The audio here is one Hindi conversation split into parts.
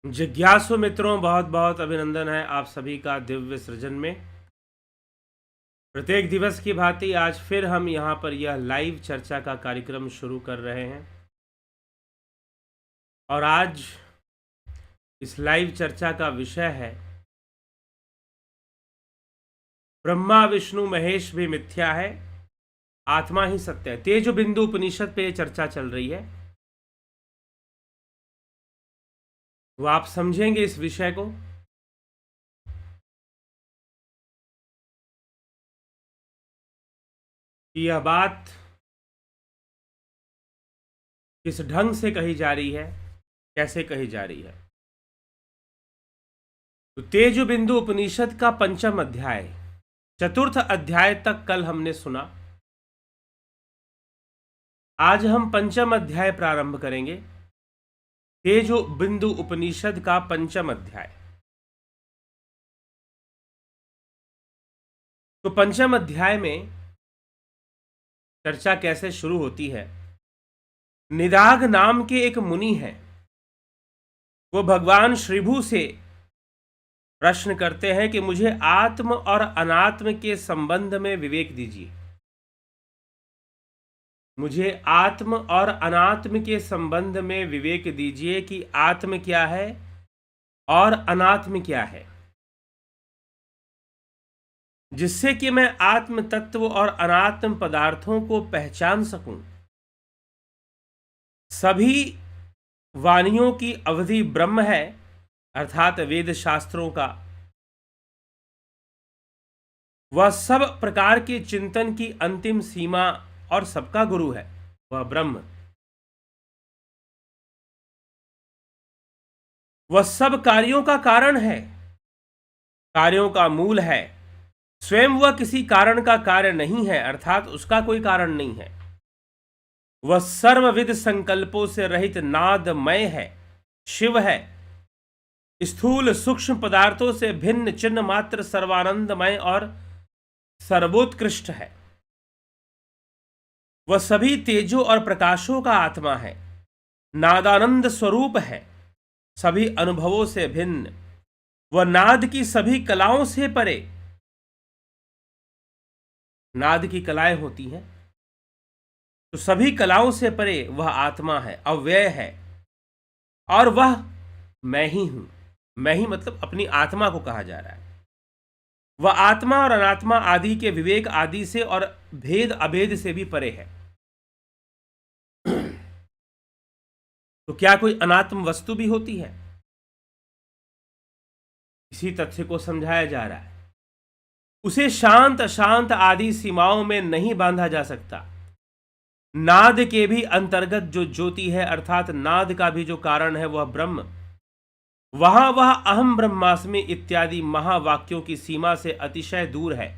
जिज्ञासु मित्रों, बहुत बहुत अभिनंदन है आप सभी का दिव्य सृजन में। प्रत्येक दिवस की भांति आज फिर हम यहाँ पर यह लाइव चर्चा का कार्यक्रम शुरू कर रहे हैं और आज इस लाइव चर्चा का विषय है ब्रह्मा विष्णु महेश भी मिथ्या है, आत्मा ही सत्य है। तेज बिंदु उपनिषद पे चर्चा चल रही है, वो आप समझेंगे इस विषय को। यह बात किस ढंग से कही जा रही है, कैसे कही जा रही है। तो तेज बिंदु उपनिषद का पंचम अध्याय, चतुर्थ अध्याय तक कल हमने सुना। आज हम पंचम अध्याय प्रारंभ करेंगे, तेज बिंदु उपनिषद का पंचम अध्याय। तो पंचम अध्याय में चर्चा कैसे शुरू होती है। निदाघ नाम के एक मुनि हैं, वो भगवान श्रीभु से प्रश्न करते हैं कि मुझे आत्म और अनात्म के संबंध में विवेक दीजिए। मुझे आत्म और अनात्म के संबंध में विवेक दीजिए कि आत्म क्या है और अनात्म क्या है, जिससे कि मैं आत्म तत्व और अनात्म पदार्थों को पहचान सकूं। सभी वाणियों की अवधि ब्रह्म है, अर्थात वेद शास्त्रों का। वह सब प्रकार के चिंतन की अंतिम सीमा और सबका गुरु है, वह ब्रह्म। वह सब कार्यों का कारण है, कार्यों का मूल है। स्वयं वह किसी कारण का कार्य नहीं है, अर्थात उसका कोई कारण नहीं है। वह सर्वविध संकल्पों से रहित नादमय है, शिव है। स्थूल सूक्ष्म पदार्थों से भिन्न चिन्ह मात्र सर्वानंदमय और सर्वोत्कृष्ट है। वह सभी तेजों और प्रकाशों का आत्मा है, नादानंद स्वरूप है, सभी अनुभवों से भिन्न। वह नाद की सभी कलाओं से परे, नाद की कलाएं होती हैं तो सभी कलाओं से परे वह आत्मा है, अव्यय है। और वह मैं ही हूं। मैं ही मतलब अपनी आत्मा को कहा जा रहा है। वह आत्मा और अनात्मा आदि के विवेक आदि से और भेद अभेद से भी परे है। तो क्या कोई अनात्म वस्तु भी होती है? इसी तथ्य को समझाया जा रहा है। उसे शांत अशांत आदि सीमाओं में नहीं बांधा जा सकता। नाद के भी अंतर्गत जो ज्योति है, अर्थात नाद का भी जो कारण है, वह ब्रह्म, वहां वह अहम ब्रह्मास्मि इत्यादि महावाक्यों की सीमा से अतिशय दूर है।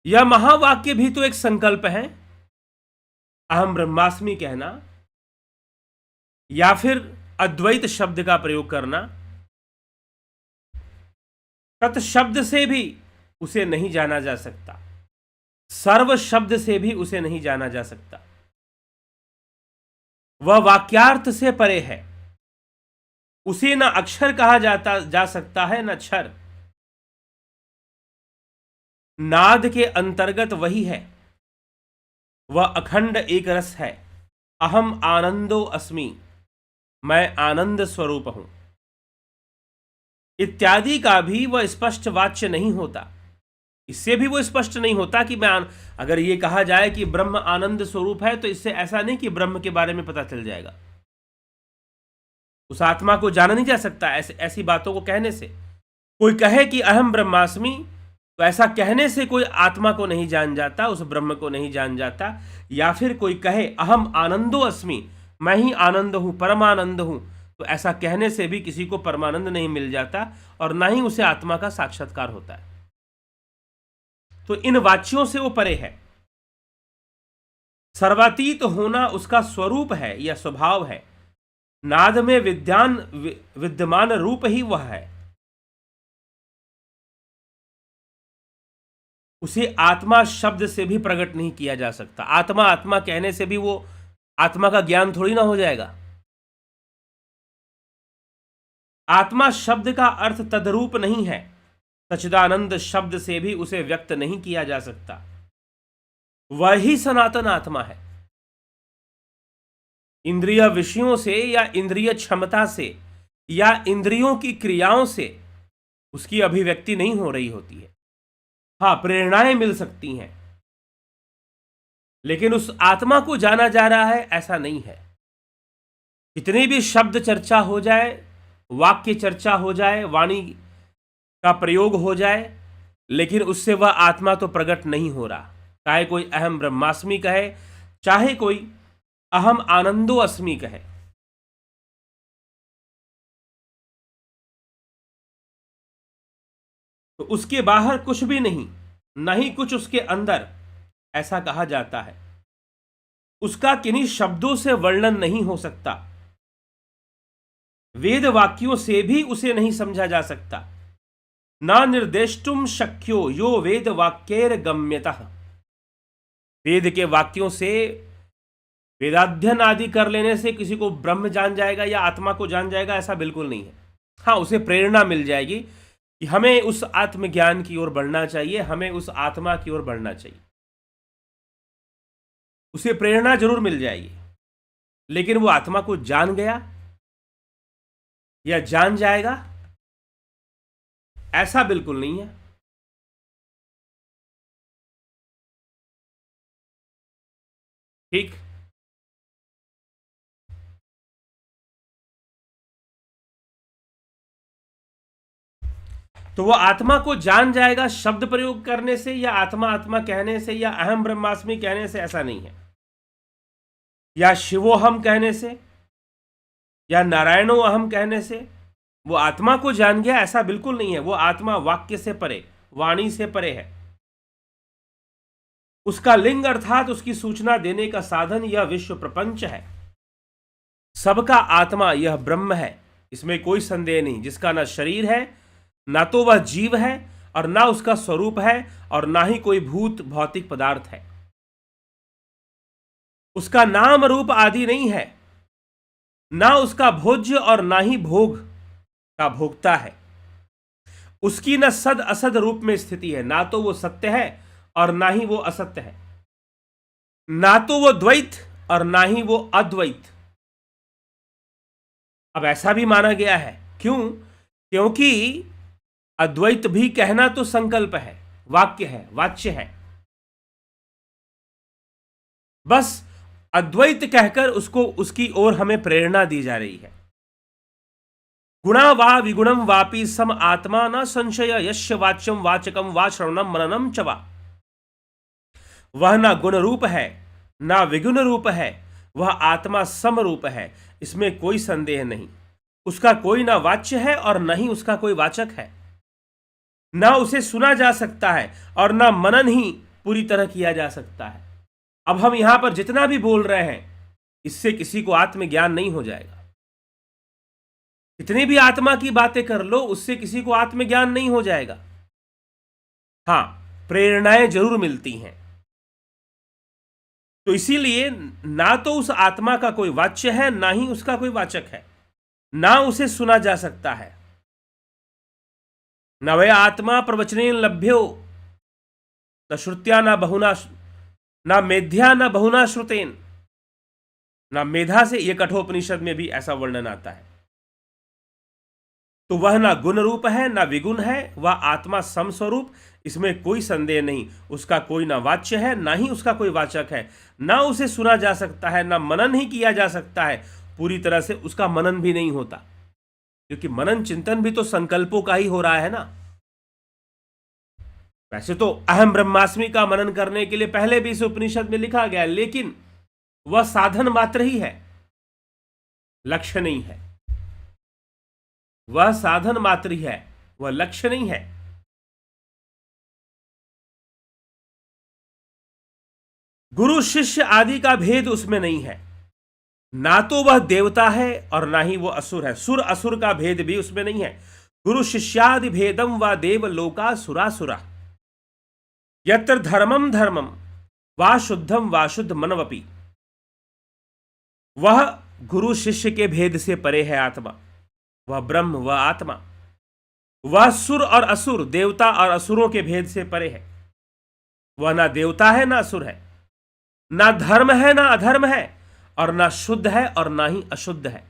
यह महावाक्य भी तो एक संकल्प है, अहम ब्रह्मास्मि कहना या फिर अद्वैत शब्द का प्रयोग करना। तत् शब्द से भी उसे नहीं जाना जा सकता, सर्व शब्द से भी उसे नहीं जाना जा सकता। वह वाक्यार्थ से परे है। उसे न अक्षर कहा जा सकता है, न क्षर। नाद के अंतर्गत वही है। वह अखंड एक रस है। अहम आनंदो अस्मि, मैं आनंद स्वरूप हूं, इत्यादि का भी वह स्पष्ट वाच्य नहीं होता। इससे भी वो स्पष्ट नहीं होता कि मैं अगर ये कहा जाए कि ब्रह्म आनंद स्वरूप है, तो इससे ऐसा नहीं कि ब्रह्म के बारे में पता चल जाएगा। उस आत्मा को जाना नहीं जा सकता ऐसी बातों को कहने से। कोई कहे कि अहम ब्रह्मास्मि, तो ऐसा कहने से कोई आत्मा को नहीं जान जाता, उस ब्रह्म को नहीं जान जाता। या फिर कोई कहे अहम आनंदो अस्मि, मैं ही आनंद हूं, परमानंद हूं, तो ऐसा कहने से भी किसी को परमानंद नहीं मिल जाता और ना ही उसे आत्मा का साक्षात्कार होता है। तो इन वाच्यों से वो परे है। सर्वातीत होना उसका स्वरूप है या स्वभाव है। नाद में विद्यमान रूप ही वह है। उसे आत्मा शब्द से भी प्रकट नहीं किया जा सकता। आत्मा आत्मा कहने से भी वो आत्मा का ज्ञान थोड़ी ना हो जाएगा। आत्मा शब्द का अर्थ तद्रूप नहीं है, सच्चिदानंद शब्द से भी उसे व्यक्त नहीं किया जा सकता। वही सनातन आत्मा है। इंद्रिय विषयों से या इंद्रिय क्षमता से या इंद्रियों की क्रियाओं से उसकी अभिव्यक्ति नहीं हो रही होती है। हाँ, प्रेरणाएं मिल सकती हैं, लेकिन उस आत्मा को जाना जा रहा है ऐसा नहीं है। कितनी भी शब्द चर्चा हो जाए, वाक्य चर्चा हो जाए, वाणी का प्रयोग हो जाए, लेकिन उससे वह आत्मा तो प्रकट नहीं हो रहा। चाहे कोई अहम ब्रह्मास्मि कहे, चाहे कोई अहम आनंदो अस्मि कहे। तो उसके बाहर कुछ भी नहीं, न ही कुछ उसके अंदर, ऐसा कहा जाता है। उसका किन्हीं शब्दों से वर्णन नहीं हो सकता, वेद वाक्यों से भी उसे नहीं समझा जा सकता। ना निर्देष्टुम शक्यो यो वेद वाक्यैर गम्यतः। वेद के वाक्यों से, वेदाध्ययन आदि कर लेने से किसी को ब्रह्म जान जाएगा या आत्मा को जान जाएगा, ऐसा बिल्कुल नहीं है। हाँ, उसे प्रेरणा मिल जाएगी कि हमें उस आत्मज्ञान की ओर बढ़ना चाहिए, हमें उस आत्मा की ओर बढ़ना चाहिए। उसे प्रेरणा जरूर मिल जाएगी, लेकिन वो आत्मा को जान गया या जान जाएगा, ऐसा बिल्कुल नहीं है। ठीक। तो वो आत्मा को जान जाएगा शब्द प्रयोग करने से या आत्मा आत्मा कहने से या अहम ब्रह्मास्मि कहने से, ऐसा नहीं है। या शिवोहम कहने से या नारायणो अहम कहने से वो आत्मा को जान गया, ऐसा बिल्कुल नहीं है। वो आत्मा वाक्य से परे, वाणी से परे है। उसका लिंग अर्थात उसकी सूचना देने का साधन यह विश्व प्रपंच है। सबका आत्मा यह ब्रह्म है, इसमें कोई संदेह नहीं। जिसका ना शरीर है, ना तो वह जीव है, और ना उसका स्वरूप है, और ना ही कोई भूत भौतिक पदार्थ है। उसका नाम रूप आदि नहीं है, ना उसका भोज्य और ना ही भोग का भोक्ता है। उसकी न सद असद रूप में स्थिति है, ना तो वो सत्य है और ना ही वो असत्य है, ना तो वो द्वैत और ना ही वो अद्वैत। अब ऐसा भी माना गया है, क्यों? क्योंकि अद्वैत भी कहना तो संकल्प है, वाक्य है, वाच्य है। बस अद्वैत कहकर उसको, उसकी ओर हमें प्रेरणा दी जा रही है। गुणा वा विगुणम वापि सम आत्मा न संशय यस्य वाच्यम वाचकम वा श्रवणम मननम च वा। वह ना गुण रूप है, ना विगुण रूप है, वह आत्मा सम रूप है, इसमें कोई संदेह नहीं। उसका कोई ना वाच्य है और न ही उसका कोई वाचक है। ना उसे सुना जा सकता है और ना मनन ही पूरी तरह किया जा सकता है। अब हम यहां पर जितना भी बोल रहे हैं, इससे किसी को आत्मज्ञान नहीं हो जाएगा। कितनी भी आत्मा की बातें कर लो, उससे किसी को आत्मज्ञान नहीं हो जाएगा। हां, प्रेरणाएं जरूर मिलती हैं। तो इसीलिए ना तो उस आत्मा का कोई वाच्य है, ना ही उसका कोई वाचक है, ना उसे सुना जा सकता है। न वै आत्मा प्रवचनेन लभ्यो न श्रुत्या न बहुना, न मेध्या न बहुना श्रुतेन। न मेधा से, यह कठोपनिषद में भी ऐसा वर्णन आता है। तो वह ना गुण रूप है, ना विगुण है, वह आत्मा समस्वरूप, इसमें कोई संदेह नहीं। उसका कोई ना वाच्य है, ना ही उसका कोई वाचक है, ना उसे सुना जा सकता है, ना मनन ही किया जा सकता है। पूरी तरह से उसका मनन भी नहीं होता, क्योंकि मनन चिंतन भी तो संकल्पों का ही हो रहा है ना। वैसे तो अहम ब्रह्मास्मि का मनन करने के लिए पहले भी इस उपनिषद में लिखा गया है, लेकिन वह साधन मात्र ही है, लक्ष्य नहीं है। वह साधन मात्र ही है, वह लक्ष्य नहीं है। गुरु शिष्य आदि का भेद उसमें नहीं है। ना तो वह देवता है और ना ही वो असुर है। सुर असुर का भेद भी उसमें नहीं है। गुरु शिष्यादि भेदम व देव लोका सुरासुरा यत्र धर्मम धर्मम वा शुद्धम वा शुद्ध मनवपि। वह गुरु शिष्य के भेद से परे है आत्मा। वह ब्रह्म, वह आत्मा, वह सुर और असुर, देवता और असुरों के भेद से परे है। वह ना देवता है ना असुर है, ना धर्म है ना अधर्म है, और ना शुद्ध है और ना ही अशुद्ध है।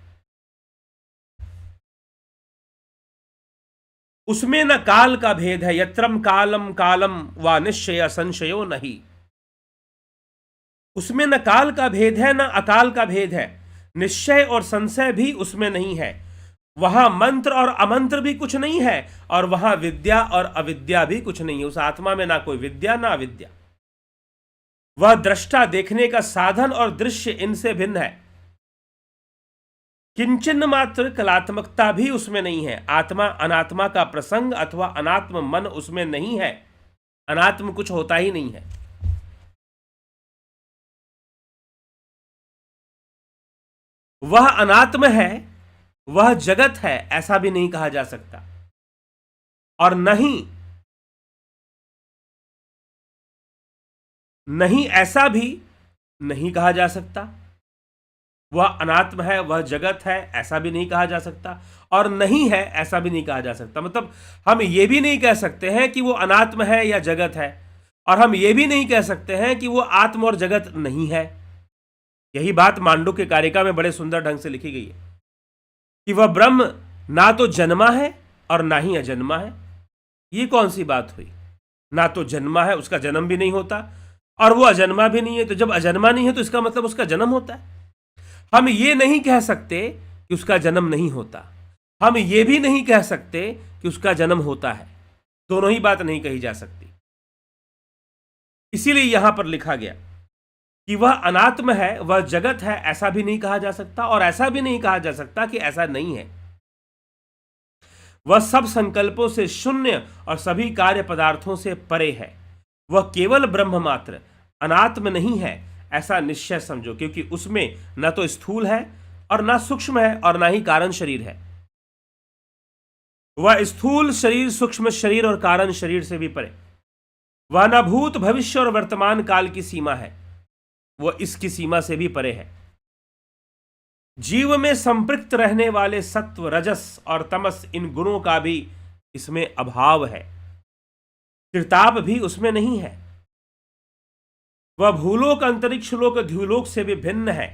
उसमें न काल का भेद है, यत्रम कालम कालम व निश्चय संशयो नहीं। उसमें न काल का भेद है न अकाल का भेद है, निश्चय और संशय भी उसमें नहीं है। वहां मंत्र और अमंत्र भी कुछ नहीं है, और वहां विद्या और अविद्या भी कुछ नहीं है। उस आत्मा में ना कोई विद्या ना अविद्या। वह दृष्टा, देखने का साधन और दृश्य इनसे भिन्न है। किंचन मात्र कलात्मकता भी उसमें नहीं है। आत्मा अनात्मा का प्रसंग अथवा अनात्म मन उसमें नहीं है। अनात्म कुछ होता ही नहीं है। वह अनात्म है, वह जगत है, ऐसा भी नहीं कहा जा सकता। और नहीं ऐसा भी नहीं कहा जा सकता। वह अनात्म है, वह जगत है, ऐसा भी नहीं कहा जा सकता। और नहीं है, ऐसा भी नहीं कहा जा सकता। मतलब हम ये भी नहीं कह सकते हैं कि वो अनात्म है या जगत है, और हम ये भी नहीं कह सकते हैं कि वो आत्म और जगत नहीं है। यही बात मांडुक्य कारिका में बड़े सुंदर ढंग से लिखी गई है कि वह ब्रह्म ना तो जन्मा है और ना ही अजन्मा है। ये कौन सी बात हुई? ना तो जन्मा है, उसका जन्म भी नहीं होता, और वो अजन्मा भी नहीं है। तो जब अजन्मा नहीं है तो इसका मतलब उसका जन्म होता है। हम ये नहीं कह सकते कि उसका जन्म नहीं होता, हम ये भी नहीं कह सकते कि उसका जन्म होता है। दोनों ही बात नहीं कही जा सकती। इसीलिए यहां पर लिखा गया कि वह अनात्म है, वह जगत है, ऐसा भी नहीं कहा जा सकता, और ऐसा भी नहीं कहा जा सकता कि ऐसा नहीं है। वह सब संकल्पों से शून्य और सभी कार्य पदार्थों से परे है। वह केवल ब्रह्म मात्र, अनात्म नहीं है, ऐसा निश्चय समझो। क्योंकि उसमें न तो स्थूल है और ना सूक्ष्म है और ना ही कारण शरीर है। वह स्थूल शरीर, सूक्ष्म शरीर और कारण शरीर से भी परे। वह न भूत, भविष्य और वर्तमान काल की सीमा है, वह इसकी सीमा से भी परे है। जीव में संपृक्त रहने वाले सत्व, रजस और तमस, इन गुणों का भी इसमें अभाव है। त्रिताप भी उसमें नहीं है। वह भूलोक, अंतरिक्ष लोक, ध्युलोक से भी भिन्न है,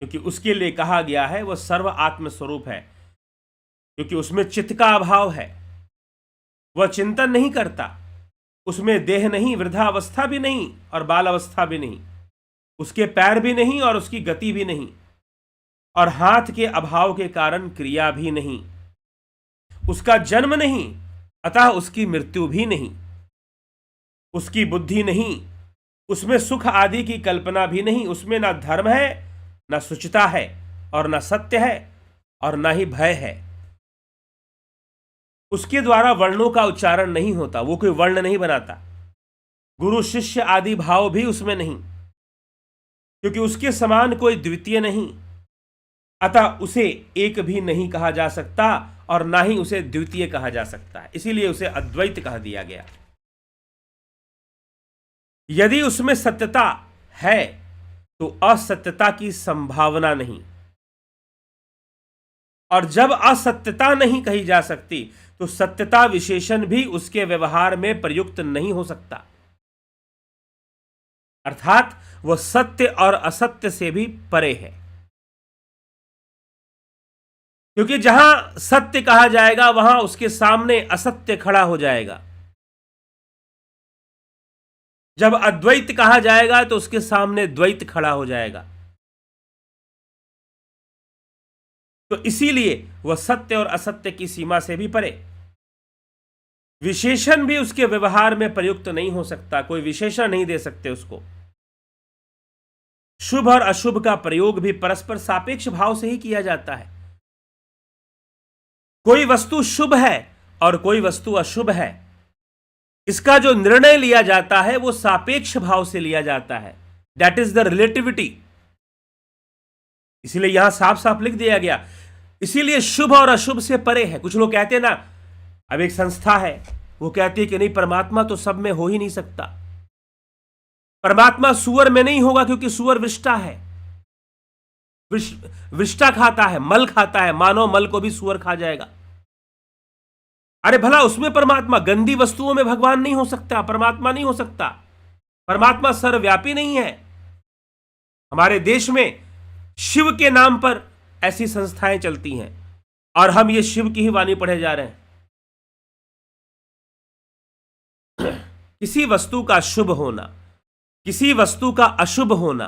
क्योंकि उसके लिए कहा गया है वह सर्व आत्म स्वरूप है। क्योंकि उसमें चित्त का अभाव है, वह चिंतन नहीं करता, उसमें देह नहीं, वृद्धावस्था भी नहीं और बाल अवस्था भी नहीं, उसके पैर भी नहीं और उसकी गति भी नहीं, और हाथ के अभाव के कारण क्रिया भी नहीं। उसका जन्म नहीं, अतः उसकी मृत्यु भी नहीं। उसकी बुद्धि नहीं, उसमें सुख आदि की कल्पना भी नहीं। उसमें ना धर्म है, ना शुचिता है, और ना सत्य है, और ना ही भय है। उसके द्वारा वर्णों का उच्चारण नहीं होता, वो कोई वर्ण नहीं बनाता। गुरु शिष्य आदि भाव भी उसमें नहीं, क्योंकि उसके समान कोई द्वितीय नहीं। अतः उसे एक भी नहीं कहा जा सकता और ना ही उसे द्वितीय कहा जा सकता है। इसीलिए उसे अद्वैत कह दिया गया। यदि उसमें सत्यता है तो असत्यता की संभावना नहीं, और जब असत्यता नहीं कही जा सकती तो सत्यता विशेषण भी उसके व्यवहार में प्रयुक्त नहीं हो सकता। अर्थात वह सत्य और असत्य से भी परे है। क्योंकि जहां सत्य कहा जाएगा वहां उसके सामने असत्य खड़ा हो जाएगा। जब अद्वैत कहा जाएगा तो उसके सामने द्वैत खड़ा हो जाएगा। तो इसीलिए वह सत्य और असत्य की सीमा से भी परे। विशेषण भी उसके व्यवहार में प्रयुक्त नहीं हो सकता, कोई विशेषण नहीं दे सकते उसको। शुभ और अशुभ का प्रयोग भी परस्पर सापेक्ष भाव से ही किया जाता है। कोई वस्तु शुभ है और कोई वस्तु अशुभ है, इसका जो निर्णय लिया जाता है वो सापेक्ष भाव से लिया जाता है। That is the relativity. इसीलिए यहां साफ साफ लिख दिया गया। इसीलिए शुभ और अशुभ से परे है। कुछ लोग कहते हैं ना, अब एक संस्था है वो कहती है कि नहीं, परमात्मा तो सब में हो ही नहीं सकता। परमात्मा सुअर में नहीं होगा क्योंकि सुअर विष्टा है। विष्टा खाता है, मल खाता है, मानव मल को भी सुअर खा जाएगा। अरे भला उसमें परमात्मा, गंदी वस्तुओं में भगवान नहीं हो सकता, परमात्मा नहीं हो सकता, परमात्मा सर्वव्यापी नहीं है। हमारे देश में शिव के नाम पर ऐसी संस्थाएं चलती हैं और हम ये शिव की ही वाणी पढ़े जा रहे हैं। किसी वस्तु का शुभ होना, किसी वस्तु का अशुभ होना,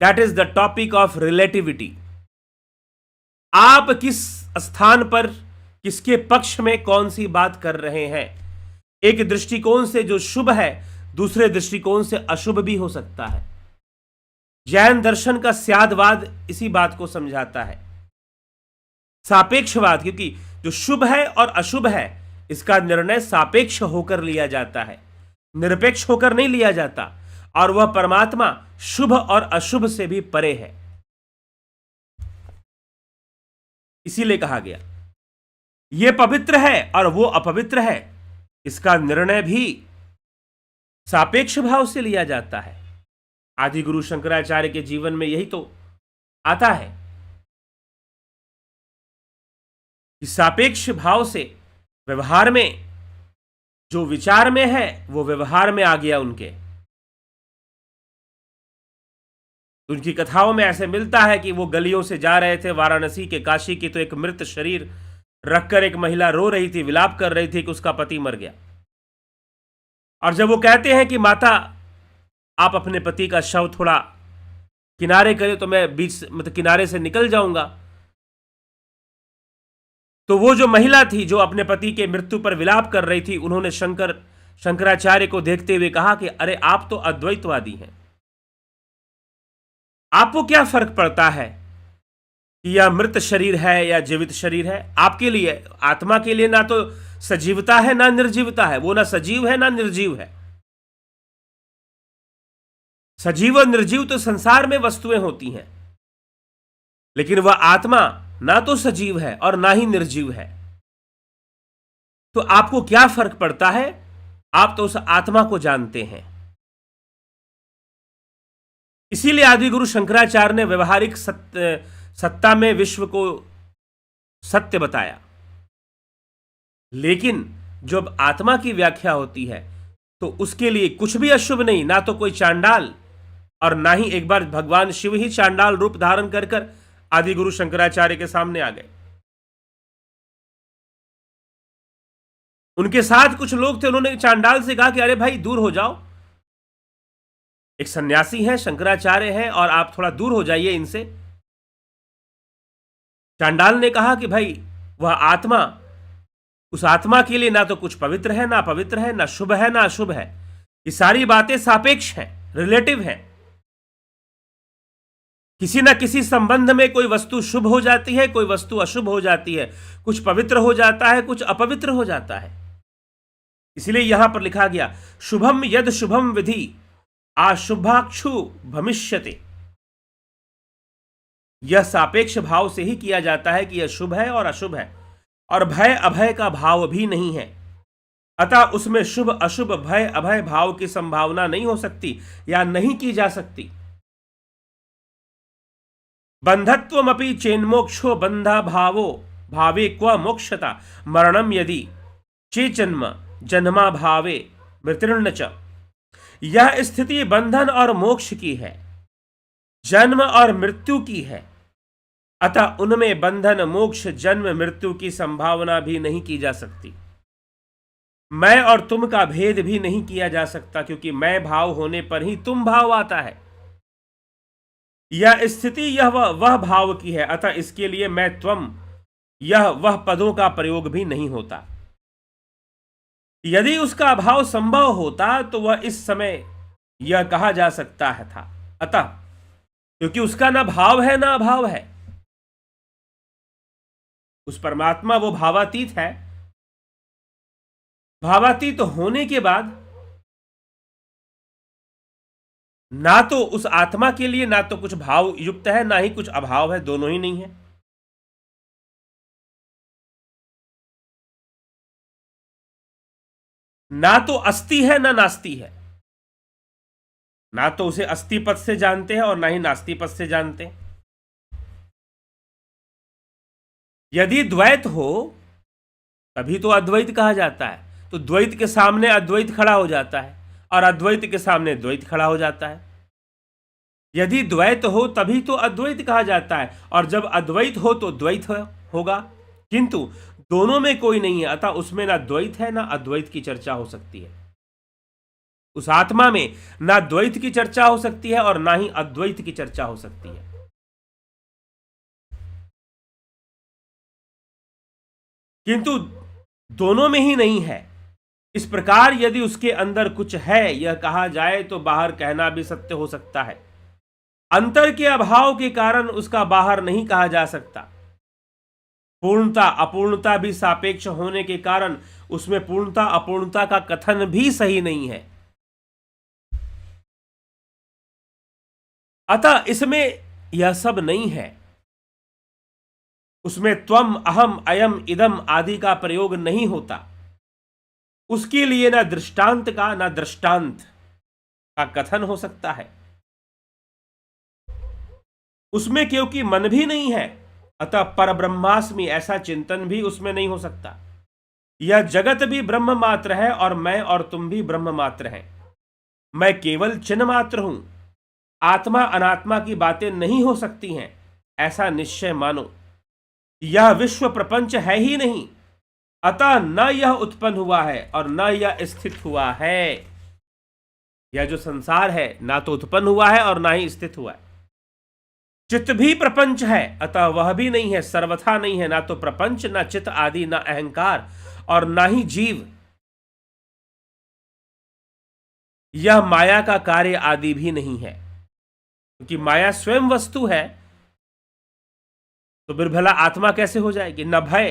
that is the topic of relativity. आप किस स्थान पर, किसके पक्ष में कौन सी बात कर रहे हैं। एक दृष्टिकोण से जो शुभ है, दूसरे दृष्टिकोण से अशुभ भी हो सकता है। जैन दर्शन का स्यादवाद इसी बात को समझाता है, सापेक्षवाद, क्योंकि जो शुभ है और अशुभ है इसका निर्णय सापेक्ष होकर लिया जाता है, निरपेक्ष होकर नहीं लिया जाता, और वह परमात्मा शुभ और अशुभ से भी परे है। इसीलिए कहा गया यह पवित्र है और वो अपवित्र है, इसका निर्णय भी सापेक्ष भाव से लिया जाता है। आदि गुरु शंकराचार्य के जीवन में यही तो आता है कि सापेक्ष भाव से व्यवहार में, जो विचार में है वो व्यवहार में आ गया। उनकी कथाओं में ऐसे मिलता है कि वो गलियों से जा रहे थे वाराणसी के, काशी की, तो एक मृत शरीर रखकर एक महिला रो रही थी, विलाप कर रही थी कि उसका पति मर गया। और जब वो कहते हैं कि माता आप अपने पति का शव थोड़ा किनारे करें तो मैं बीच मतलब किनारे से निकल जाऊंगा, तो वो जो महिला थी जो अपने पति के मृत्यु पर विलाप कर रही थी, उन्होंने शंकराचार्य को देखते हुए कहा कि अरे आप तो अद्वैतवादी हैं, आपको क्या फर्क पड़ता है कि यह मृत शरीर है या जीवित शरीर है। आपके लिए, आत्मा के लिए ना तो सजीवता है ना निर्जीवता है, वो ना सजीव है ना निर्जीव है। सजीव और निर्जीव तो संसार में वस्तुएं होती हैं, लेकिन वह आत्मा ना तो सजीव है और ना ही निर्जीव है। तो आपको क्या फर्क पड़ता है, आप तो उस आत्मा को जानते हैं। इसीलिए आदि गुरु शंकराचार्य ने व्यवहारिक सत्ता में विश्व को सत्य बताया, लेकिन जब आत्मा की व्याख्या होती है तो उसके लिए कुछ भी अशुभ नहीं, ना तो कोई चांडाल और ना ही, एक बार भगवान शिव ही चांडाल रूप धारण कर आदि गुरु शंकराचार्य के सामने आ गए। उनके साथ कुछ लोग थे, उन्होंने चांडाल से कहा कि अरे भाई दूर हो जाओ, एक सन्यासी है, शंकराचार्य है, और आप थोड़ा दूर हो जाइए इनसे। चांडाल ने कहा कि भाई वह आत्मा, उस आत्मा के लिए ना तो कुछ पवित्र है ना अपवित्र है, ना शुभ है ना अशुभ है, ये सारी बातें सापेक्ष हैं, रिलेटिव हैं। किसी ना किसी संबंध में कोई वस्तु शुभ हो जाती है, कोई वस्तु अशुभ हो जाती है, कुछ पवित्र हो जाता है, कुछ अपवित्र हो जाता है। इसलिए यहां पर लिखा गया शुभम यद शुभम विधि अशुभाक्षु भविष्यते। यह सापेक्ष भाव से ही किया जाता है कि यह शुभ है और अशुभ है, और भय अभय का भाव भी नहीं है, अतः उसमें शुभ अशुभ भय अभय भाव की संभावना नहीं हो सकती या नहीं की जा सकती। बंधत्वमपि चेन्मोक्षो बंधा भावो भावे क्व मोक्षता मरणम यदि चेजन्म जन्मा भावे मृत्युर्न च। यह स्थिति बंधन और मोक्ष की है, जन्म और मृत्यु की है, अतः उनमें बंधन मोक्ष जन्म मृत्यु की संभावना भी नहीं की जा सकती। मैं और तुम का भेद भी नहीं किया जा सकता, क्योंकि मैं भाव होने पर ही तुम भाव आता है। यह स्थिति यह वह भाव की है, अतः इसके लिए मैं त्वम यह वह पदों का प्रयोग भी नहीं होता। यदि उसका अभाव संभव होता तो वह इस समय यह कहा जा सकता है था, अतः क्योंकि उसका ना भाव है ना अभाव है, उस परमात्मा वो भावातीत है। भावातीत होने के बाद ना तो उस आत्मा के लिए ना तो कुछ भाव युक्त है, ना ही कुछ अभाव है, दोनों ही नहीं है। ना तो अस्ति है ना नास्ति है, ना तो उसे अस्ति पद से जानते हैं और ना ही नास्ति पद से जानते हैं। यदि द्वैत हो तभी तो अद्वैत कहा जाता है। तो द्वैत के सामने अद्वैत खड़ा हो जाता है और अद्वैत के सामने द्वैत खड़ा हो जाता है। यदि द्वैत हो तभी तो अद्वैत कहा जाता है, और जब अद्वैत हो तो द्वैत होगा। किंतु दोनों में कोई नहीं है, अतः उसमें ना द्वैत है ना अद्वैत की चर्चा हो सकती है। उस आत्मा में ना द्वैत की चर्चा हो सकती है और ना ही अद्वैत की चर्चा हो सकती है। किंतु दोनों में ही नहीं है। इस प्रकार यदि उसके अंदर कुछ है यह कहा जाए तो बाहर कहना भी सत्य हो सकता है। अंतर के अभाव के कारण उसका बाहर नहीं कहा जा सकता। पूर्णता अपूर्णता भी सापेक्ष होने के कारण उसमें पूर्णता अपूर्णता का कथन भी सही नहीं है। अतः इसमें यह सब नहीं है। उसमें त्वम अहम अयम इदम आदि का प्रयोग नहीं होता। उसके लिए ना दृष्टांत का ना दृष्टांत का कथन हो सकता है। उसमें क्योंकि मन भी नहीं है, अतः परब्रह्मास्मि ऐसा चिंतन भी उसमें नहीं हो सकता। यह जगत भी ब्रह्म मात्र है और मैं और तुम भी ब्रह्म मात्र हैं। मैं केवल चिन्ह मात्र हूं। आत्मा अनात्मा की बातें नहीं हो सकती हैं, ऐसा निश्चय मानो। यह विश्व प्रपंच है ही नहीं, अतः न यह उत्पन्न हुआ है और न यह स्थित हुआ है। यह जो संसार है ना तो उत्पन्न हुआ है और ना ही स्थित हुआ है। चित्त भी प्रपंच है, अतः वह भी नहीं है, सर्वथा नहीं है। ना तो प्रपंच, ना चित्त आदि, ना अहंकार और ना ही जीव। यह माया का कार्य आदि भी नहीं है, क्योंकि माया स्वयं वस्तु है। तो बिरभला आत्मा कैसे हो जाएगी? न भय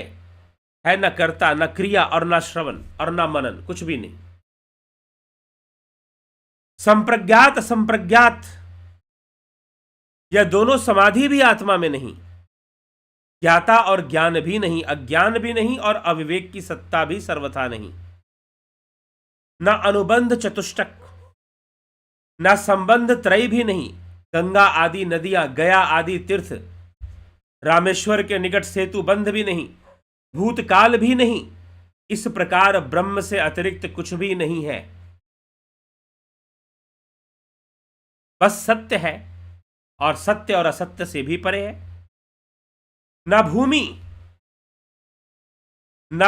है, न कर्ता, न क्रिया और न श्रवण और न मनन, कुछ भी नहीं। संप्रज्ञात संप्रज्ञात यह दोनों समाधि भी आत्मा में नहीं। ज्ञाता और ज्ञान भी नहीं, अज्ञान भी नहीं और अविवेक की सत्ता भी सर्वथा नहीं। न अनुबंध चतुष्टक, न संबंध त्रय भी नहीं। गंगा आदि नदियां, गया आदि तीर्थ, रामेश्वर के निकट सेतु बंध भी नहीं, भूतकाल भी नहीं। इस प्रकार ब्रह्म से अतिरिक्त कुछ भी नहीं है, बस सत्य है और सत्य और असत्य से भी परे है। न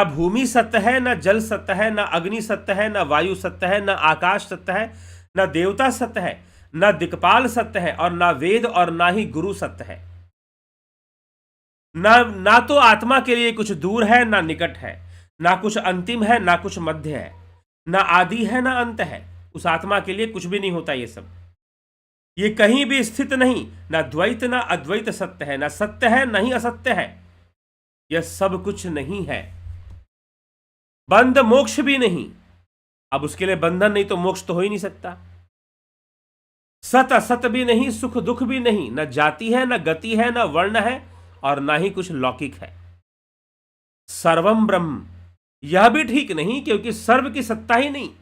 भूमि सत्य है, न जल सत्य है, न अग्नि सत्य है, न वायु सत्य है, न आकाश सत्य है, न देवता सत्य है, न दिक्पाल सत्य है और न वेद और ना ही गुरु सत्य है। ना तो आत्मा के लिए कुछ दूर है ना निकट है, ना कुछ अंतिम है ना कुछ मध्य है, ना आदि है ना अंत है। उस आत्मा के लिए कुछ भी नहीं होता। ये सब ये कहीं भी स्थित नहीं। ना द्वैत ना अद्वैत सत्य है, ना सत्य है ना ही असत्य है। यह सब कुछ नहीं है। बंध मोक्ष भी नहीं। अब उसके लिए बंधन नहीं तो मोक्ष तो हो ही नहीं सकता। सत असत भी नहीं, सुख दुख भी नहीं, न जाति है न गति है, न वर्ण है और ना ही कुछ लौकिक है। सर्वम ब्रह्म, यह भी ठीक नहीं, क्योंकि सर्व की सत्ता ही नहीं।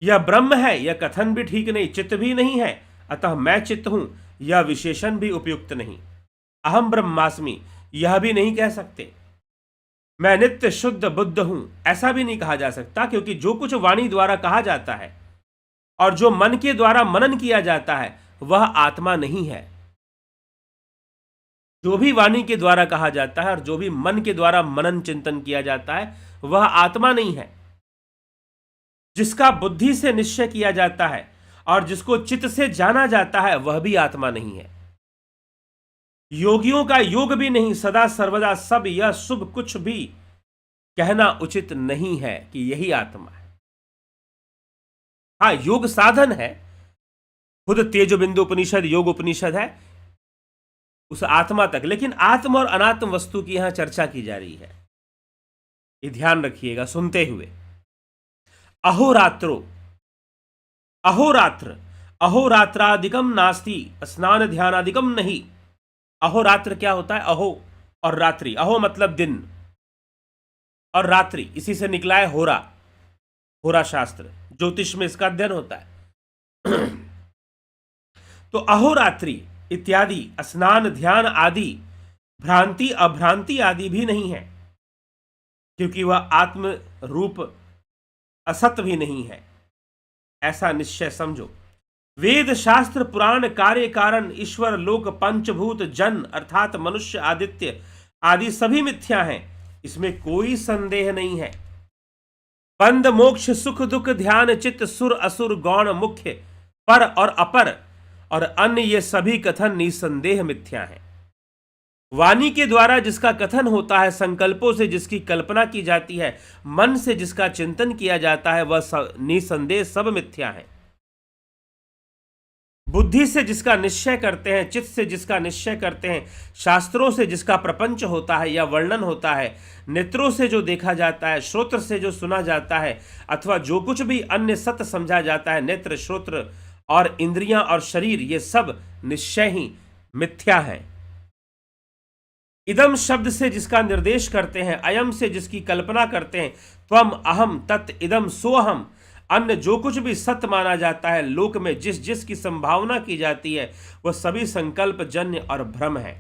यह ब्रह्म है, यह कथन भी ठीक नहीं। चित्त भी नहीं है, अतः मैं चित्त हूं, यह विशेषण भी उपयुक्त नहीं। अहम ब्रह्मास्मि, यह भी नहीं कह सकते। मैं नित्य शुद्ध बुद्ध हूं, ऐसा भी नहीं कहा जा सकता, क्योंकि जो कुछ वाणी द्वारा कहा जाता है और जो मन के द्वारा मनन किया जाता है वह आत्मा नहीं है। जो भी वाणी के द्वारा कहा जाता है और जो भी मन के द्वारा मनन चिंतन किया जाता है वह आत्मा नहीं है। जिसका बुद्धि से निश्चय किया जाता है और जिसको चित्त से जाना जाता है वह भी आत्मा नहीं है। योगियों का योग भी नहीं, सदा सर्वदा सब यह शुभ कुछ भी कहना उचित नहीं है कि यही आत्मा है। हाँ, योग साधन है, खुद तेज बिंदु उपनिषद योग उपनिषद है उस आत्मा तक, लेकिन आत्म और अनात्म वस्तु की यहां चर्चा की जा रही है। ये ध्यान रखिएगा सुनते हुए। अहोरात्रो, अहोरात्र, अहोरात्रादिकम नास्ति, स्नान ध्यानादिकम नहीं। अहोरात्र क्या होता है? अहो और रात्रि। अहो मतलब दिन और रात्रि इसी से निकला है होरा। होरा शास्त्र, ज्योतिष में इसका अध्ययन होता है। तो अहोरात्रि इत्यादि स्नान ध्यान आदि भ्रांति अभ्रांति आदि भी नहीं है, क्योंकि वह आत्म रूप असत भी नहीं है, ऐसा निश्चय समझो। वेद शास्त्र पुराण कार्य कारण ईश्वर लोक पंचभूत जन अर्थात मनुष्य आदित्य आदि सभी मिथ्या हैं, इसमें कोई संदेह नहीं है। बंद मोक्ष सुख दुख ध्यान चित्त सुर असुर गौण मुख्य पर और अपर और अन्य ये सभी कथन निसंदेह मिथ्या हैं। वाणी के द्वारा जिसका कथन होता है, संकल्पों से जिसकी कल्पना की जाती है, मन से जिसका चिंतन किया जाता है, वह निसंदेह सब मिथ्या है। बुद्धि से जिसका निश्चय करते हैं, चित्त से जिसका निश्चय करते हैं, शास्त्रों से जिसका प्रपंच होता है या वर्णन होता है, नेत्रों से जो देखा जाता है, श्रोत्र से जो सुना जाता है, अथवा जो कुछ भी अन्य सत्य समझा जाता है, नेत्र श्रोत्र और इंद्रियां और शरीर, ये सब निश्चय ही मिथ्या है। इदम शब्द से जिसका निर्देश करते हैं, अयम से जिसकी कल्पना करते हैं, त्वम अहम तत् इदम सोहम, अन्य जो कुछ भी सत्य माना जाता है, लोक में जिस जिस की संभावना की जाती है, वह सभी संकल्प जन्य और भ्रम है।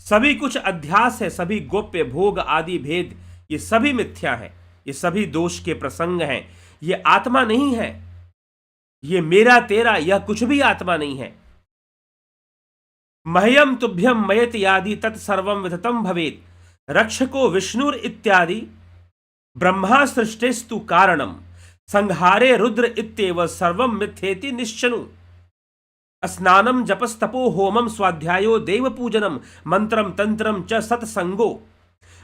सभी कुछ अध्यास है, सभी गोप्य भोग आदि भेद, ये सभी मिथ्या है, ये सभी दोष के प्रसंग हैं। ये आत्मा नहीं है, ये मेरा तेरा यह कुछ भी आत्मा नहीं है। मह्यम तुभ्यम मयति आदि तत्सर्वम विधतम भवेत, रक्षको विष्णुर इत्यादि ब्रह्मा सृष्टिस्तु कारणम, संहारे रुद्र इत्येव सर्वम मिथ्येति निश्चनु। स्नानम जपस्तपो होमम स्वाध्यायो देव पूजनम, मंत्रम तंत्रम च सत्संगो,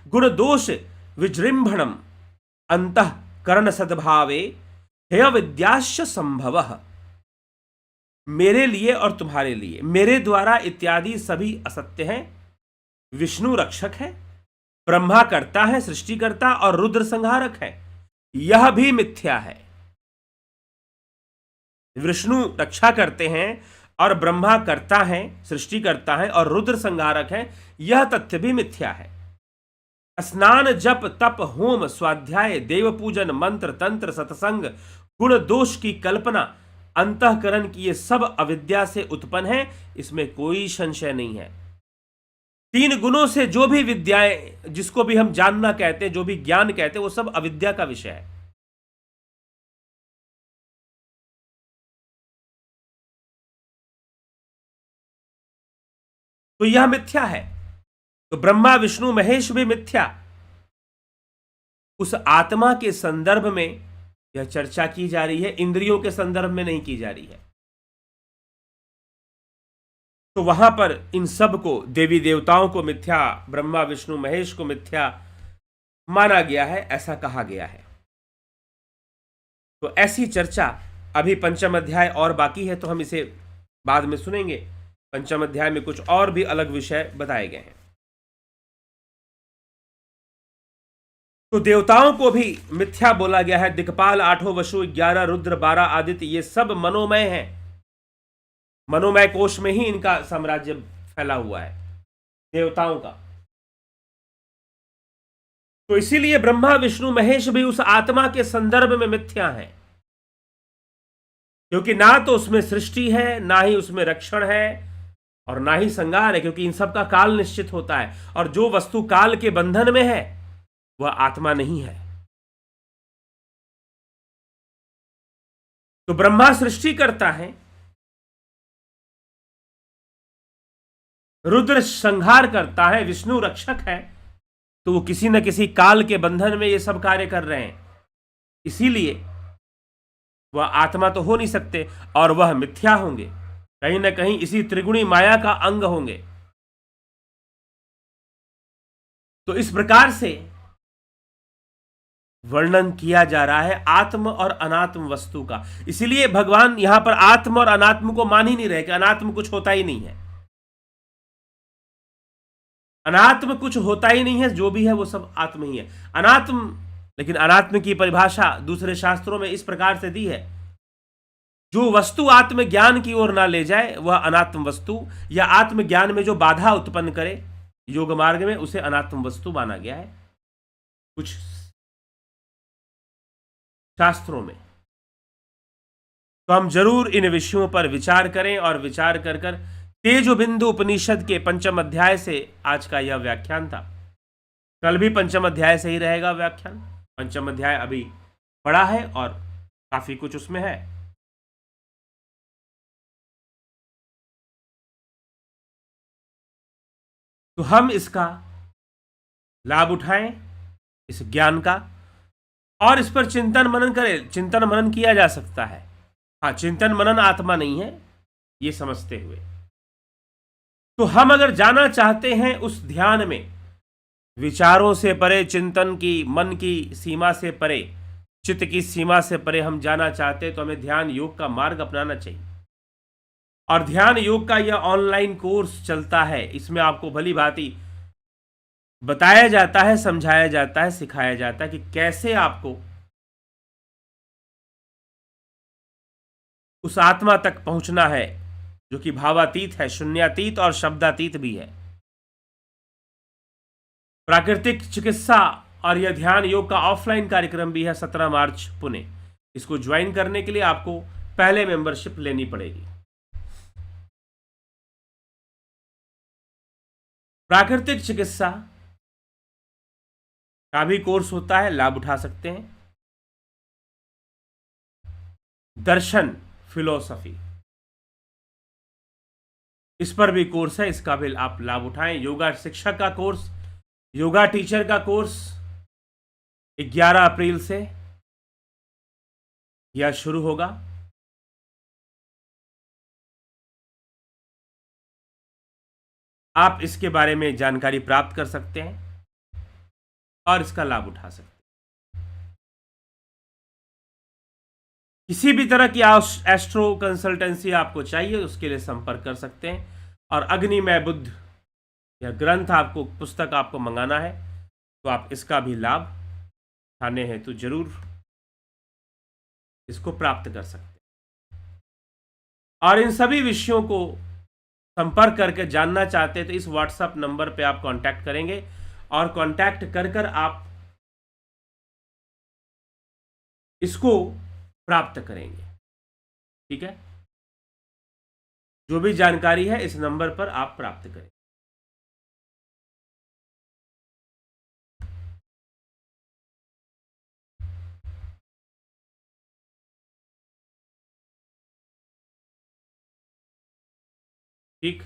गुण दोष विजृंभणम, अंतःकरण सद्भावे हेय विद्याश्च संभवः। मेरे लिए और तुम्हारे लिए, मेरे द्वारा इत्यादि सभी असत्य हैं। विष्णु रक्षक है, ब्रह्मा करता है सृष्टि करता, और रुद्र संहारक है, यह भी मिथ्या है। विष्णु रक्षा करते हैं और ब्रह्मा करता है सृष्टि करता है और रुद्र संहारक है, यह तथ्य भी मिथ्या है। स्नान जप तप होम स्वाध्याय देव पूजन मंत्र तंत्र सत्संग गुण दोष की कल्पना अंतःकरण की, ये सब अविद्या से उत्पन्न है, इसमें कोई संशय नहीं है। तीन गुणों से जो भी विद्याएं, जिसको भी हम जानना कहते हैं, जो भी ज्ञान कहते हैं, वो सब अविद्या का विषय है। तो यह मिथ्या है। तो ब्रह्मा विष्णु महेश भी मिथ्या। उस आत्मा के संदर्भ में यह चर्चा की जा रही है, इंद्रियों के संदर्भ में नहीं की जा रही है। तो वहां पर इन सब को, देवी देवताओं को मिथ्या, ब्रह्मा विष्णु महेश को मिथ्या माना गया है, ऐसा कहा गया है। तो ऐसी चर्चा अभी पंचम अध्याय और बाकी है, तो हम इसे बाद में सुनेंगे। पंचम अध्याय में कुछ और भी अलग विषय बताए गए हैं। तो देवताओं को भी मिथ्या बोला गया है। दिक्पाल 8 वसु 11 रुद्र 12 आदित्य, ये सब मनोमय हैं। मनोमय कोश में ही इनका साम्राज्य फैला हुआ है, देवताओं का। तो इसीलिए ब्रह्मा विष्णु महेश भी उस आत्मा के संदर्भ में मिथ्या हैं, क्योंकि ना तो उसमें सृष्टि है, ना ही उसमें रक्षण है, और ना ही संहार है, क्योंकि इन सब का काल निश्चित होता है। और जो वस्तु काल के बंधन में है वह आत्मा नहीं है। तो ब्रह्मा सृष्टि करता है, रुद्र संहार करता है, विष्णु रक्षक है, तो वो किसी न किसी काल के बंधन में ये सब कार्य कर रहे हैं। इसीलिए वह आत्मा तो हो नहीं सकते, और वह मिथ्या होंगे, कहीं ना कहीं इसी त्रिगुणी माया का अंग होंगे। तो इस प्रकार से वर्णन किया जा रहा है आत्म और अनात्म वस्तु का। इसीलिए भगवान यहां पर आत्म और अनात्म को मान ही नहीं रहे कि अनात्म कुछ होता ही नहीं है। अनात्म कुछ होता ही नहीं है, जो भी है वो सब आत्म ही है। अनात्म, लेकिन अनात्म की परिभाषा दूसरे शास्त्रों में इस प्रकार से दी है, जो वस्तु आत्मज्ञान की ओर ना ले जाए वह अनात्म वस्तु, या आत्मज्ञान में जो बाधा उत्पन्न करे योग मार्ग में, उसे अनात्म वस्तु माना गया है कुछ शास्त्रों में। तो हम जरूर इन विषयों पर विचार करें, और विचार कर तेजो बिंदु उपनिषद के पंचम अध्याय से आज का यह व्याख्यान था। कल भी पंचम अध्याय से ही रहेगा व्याख्यान। पंचम अध्याय अभी बड़ा है और काफी कुछ उसमें है। तो हम इसका लाभ उठाएं, इस ज्ञान का, और इस पर चिंतन मनन करें। चिंतन मनन किया जा सकता है, हाँ, चिंतन मनन आत्मा नहीं है, ये समझते हुए। तो हम अगर जाना चाहते हैं उस ध्यान में, विचारों से परे, चिंतन की, मन की सीमा से परे, चित्त की सीमा से परे हम जाना चाहते हैं, तो हमें ध्यान योग का मार्ग अपनाना चाहिए। और ध्यान योग का यह ऑनलाइन कोर्स चलता है। इसमें आपको भली भांति बताया जाता है, समझाया जाता है, सिखाया जाता है कि कैसे आपको उस आत्मा तक पहुंचना है जो कि भावातीत है, शून्यातीत और शब्दातीत भी है। प्राकृतिक चिकित्सा और यह ध्यान योग का ऑफलाइन कार्यक्रम भी है 17 मार्च पुणे। इसको ज्वाइन करने के लिए आपको पहले मेंबरशिप लेनी पड़ेगी। प्राकृतिक चिकित्सा का भी कोर्स होता है, लाभ उठा सकते हैं। दर्शन, फिलोसफी, इस पर भी कोर्स है, इसका भी आप लाभ उठाएं। योगा शिक्षक का कोर्स, योगा टीचर का कोर्स 11 अप्रैल से यह शुरू होगा। आप इसके बारे में जानकारी प्राप्त कर सकते हैं और इसका लाभ उठा सकते हैं। किसी भी तरह की एस्ट्रो कंसल्टेंसी आपको चाहिए, उसके लिए संपर्क कर सकते हैं। और अग्निमय बुद्ध यह ग्रंथ आपको, पुस्तक आपको मंगाना है, तो आप इसका भी लाभ उठाने हैं तो जरूर इसको प्राप्त कर सकते हैं। और इन सभी विषयों को संपर्क करके जानना चाहते हैं तो इस व्हाट्सएप नंबर पे आप कांटेक्ट करेंगे और कांटेक्ट कर आप इसको प्राप्त करेंगे। ठीक है, जो भी जानकारी है इस नंबर पर आप प्राप्त करें। ठीक,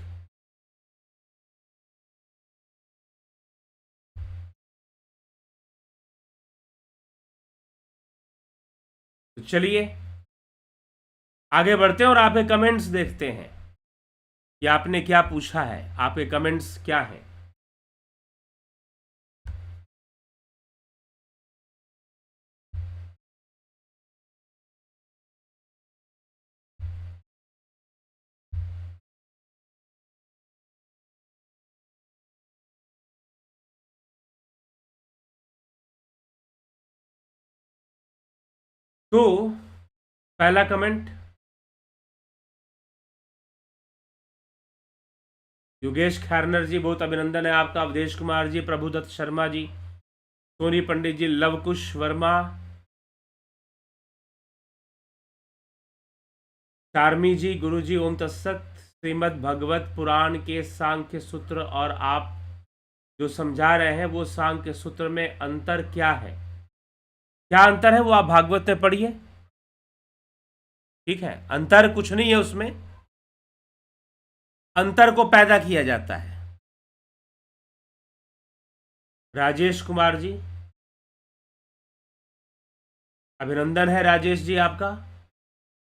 तो चलिए आगे बढ़ते हैं और आपके कमेंट्स देखते हैं कि आपने क्या पूछा है, आपके कमेंट्स क्या हैं। तो पहला कमेंट योगेश खैरनर जी, बहुत अभिनंदन है आपका। अवधेश कुमार जी, प्रभुदत्त शर्मा जी, सोनी पंडित जी, लवकुश वर्मा, चार्मी जी, गुरु जी, ओम तत्सत। श्रीमद् भगवत पुराण के सांख्य सूत्र और आप जो समझा रहे हैं वो सांख्य सूत्र में अंतर क्या है? क्या अंतर है वो आप भागवत में पढ़िए। ठीक है, अंतर कुछ नहीं है उसमें, अंतर को पैदा किया जाता है। राजेश कुमार जी, अभिनंदन है राजेश जी आपका,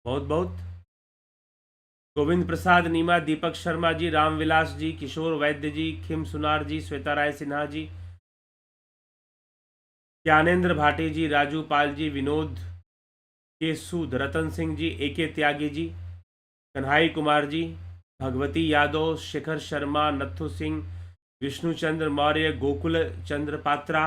बहुत बहुत। गोविंद प्रसाद नीमा, दीपक शर्मा जी, रामविलास जी, किशोर वैद्य जी, खिम सुनार जी, श्वेता राय सिन्हा जी, ज्ञानेन्द्र भाटी जी, राजू पाल जी, विनोद केसूद, रतन सिंह जी, एके त्यागी जी, कन्हाई कुमार जी, भगवती यादव, शेखर शर्मा, नथु सिंह, विष्णुचंद्र मौर्य, गोकुल चंद्र पात्रा,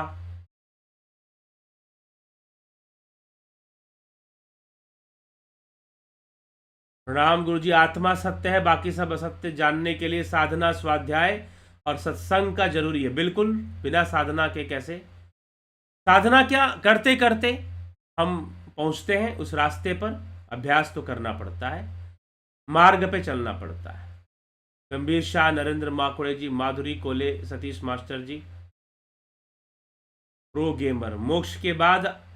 प्रणाम गुरु जी। आत्मा सत्य है, बाकी सब असत्य। जानने के लिए साधना, स्वाध्याय और सत्संग का जरूरी है। बिल्कुल, बिना साधना के कैसे? साधना क्या करते करते हम पहुंचते हैं उस रास्ते पर। अभ्यास तो करना पड़ता है, मार्ग पे चलना पड़ता है। गंभीर शाह, नरेंद्र माकुड़े जी, माधुरी कोले, सतीश मास्टर जी। प्रो गेमर, मोक्ष के बाद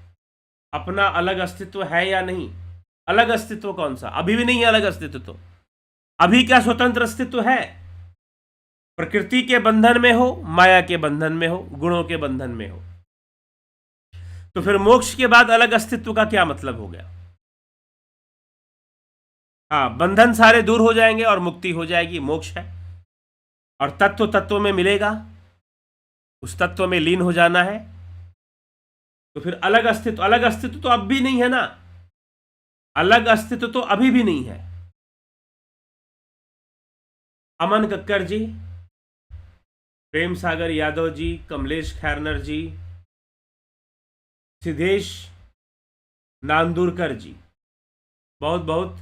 अपना अलग अस्तित्व है या नहीं? अलग अस्तित्व कौन सा? अभी भी नहीं है अलग अस्तित्व। तो अभी क्या स्वतंत्र अस्तित्व है? प्रकृति के बंधन में हो, माया के बंधन में हो, गुणों के बंधन में हो। तो फिर मोक्ष के बाद अलग अस्तित्व का क्या मतलब हो गया? हाँ, बंधन सारे दूर हो जाएंगे और मुक्ति हो जाएगी, मोक्ष है। और तत्व तत्व में मिलेगा, उस तत्व में लीन हो जाना है। तो फिर अलग अस्तित्व तो अब भी नहीं है ना। अलग अस्तित्व तो अभी भी नहीं है। अमन कक्कर जी, प्रेम सागर यादव जी, कमलेश खैरनर जी, सिद्धेश नांदुरकर जी, बहुत बहुत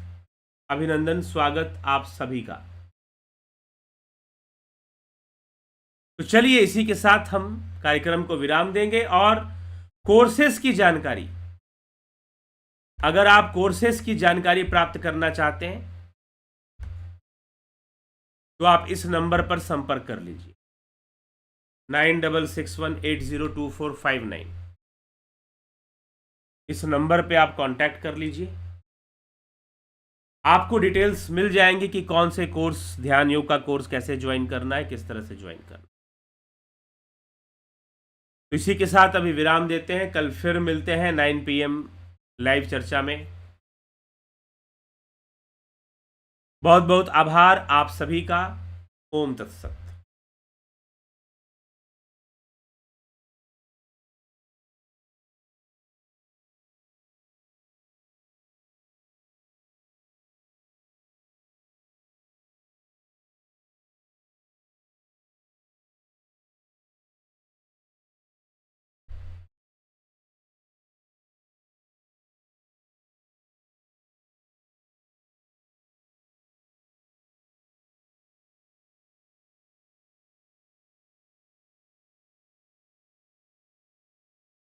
अभिनंदन, स्वागत आप सभी का। तो चलिए इसी के साथ हम कार्यक्रम को विराम देंगे। और कोर्सेस की जानकारी, अगर आप कोर्सेस की जानकारी प्राप्त करना चाहते हैं तो आप इस नंबर पर संपर्क कर लीजिए 9661802459। इस नंबर पे आप कांटेक्ट कर लीजिए। आपको डिटेल्स मिल जाएंगी कि कौन से कोर्स, ध्यान योग का कोर्स कैसे ज्वाइन करना है, किस तरह से ज्वाइन करना। तो इसी के साथ अभी विराम देते हैं। कल फिर मिलते हैं 9 PM लाइव चर्चा में। बहुत बहुत आभार आप सभी का। ओम तत्सत।